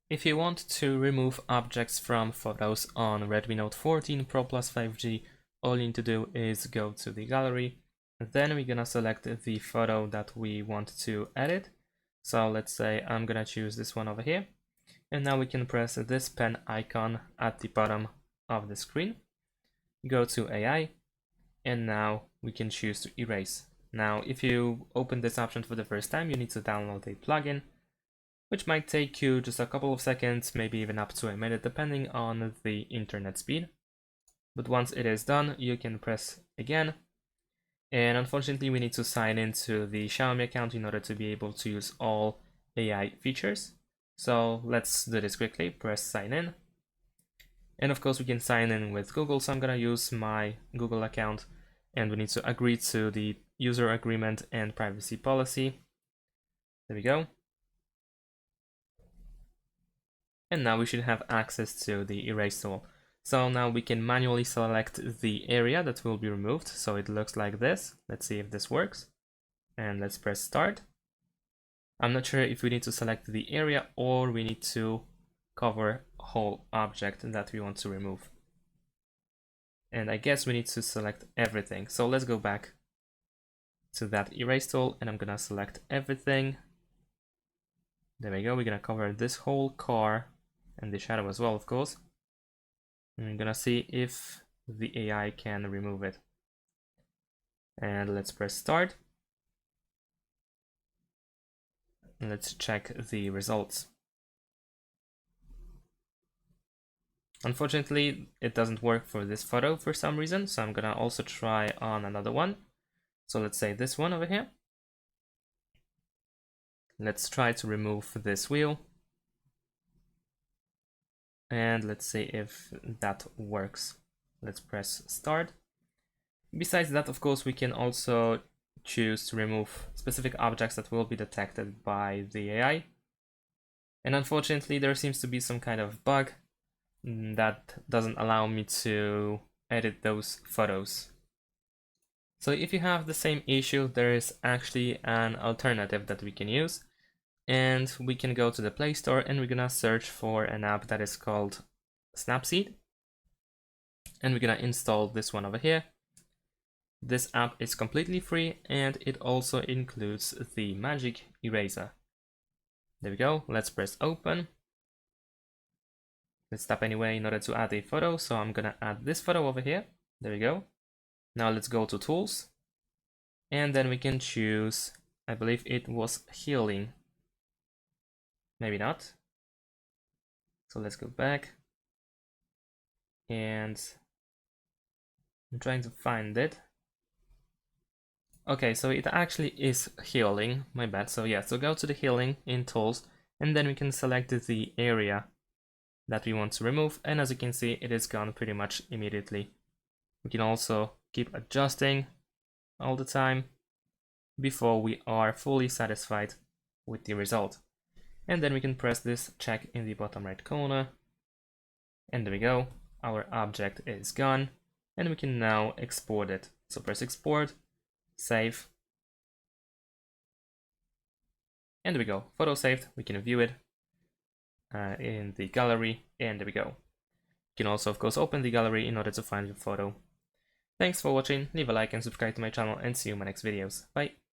If you want to remove objects from photos on Redmi Note 14 Pro Plus 5G, all you need to do is go to the gallery. Then we're gonna select the photo that we want to edit. So let's say I'm gonna choose this one over here. And now we can press this pen icon at the bottom of the screen. Go to AI, and now we can choose to erase. Now, if you open this option for the first time, you need to download a plugin, which might take you just a couple of seconds, maybe even up to a minute, depending on the internet speed. But once it is done, you can press again. And unfortunately, we need to sign into the Xiaomi account in order to be able to use all AI features. So let's do this quickly. Press sign in. And of course, we can sign in with Google. So I'm gonna use my Google account, and we need to agree to the user agreement and privacy policy. There we go. And now we should have access to the erase tool. So now we can manually select the area that will be removed. So it looks like this. Let's see if this works. And let's press start. I'm not sure if we need to select the area or we need to cover whole object that we want to remove. And I guess we need to select everything. So let's go back to that erase tool, and I'm gonna select everything. There we go. We're gonna cover this whole car and the shadow as well, of course. And I'm gonna see if the AI can remove it. And let's press start. And let's check the results. Unfortunately, it doesn't work for this photo for some reason, so I'm gonna also try on another one. So let's say this one over here. Let's try to remove this wheel. And let's see if that works. Let's press start. Besides that, of course, we can also choose to remove specific objects that will be detected by the AI. And unfortunately, there seems to be some kind of bug that doesn't allow me to edit those photos. So if you have the same issue, there is actually an alternative that we can use. And we can go to the Play Store, and we're gonna search for an app that is called Snapseed. And we're gonna install this one over here. This app is completely free, and it also includes the magic eraser. There we go. Let's press open. Let's tap anyway in order to add a photo. So I'm gonna add this photo over here. There we go. Now let's go to tools, and then we can choose, I believe it was healing. Maybe not. So let's go back, and I'm trying to find it. Okay, so it actually is healing, my bad. So yeah, so go to the healing in tools, and then we can select the area that we want to remove. And as you can see, it is gone pretty much immediately. We can also keep adjusting all the time before we are fully satisfied with the result. And then we can press this check in the bottom right corner. And there we go. Our object is gone. And we can now export it. So press export, save. And there we go. Photo saved. We can view it in the gallery. And there we go. You can also, of course, open the gallery in order to find your photo. Thanks for watching. Leave a like and subscribe to my channel, and see you in my next videos. Bye.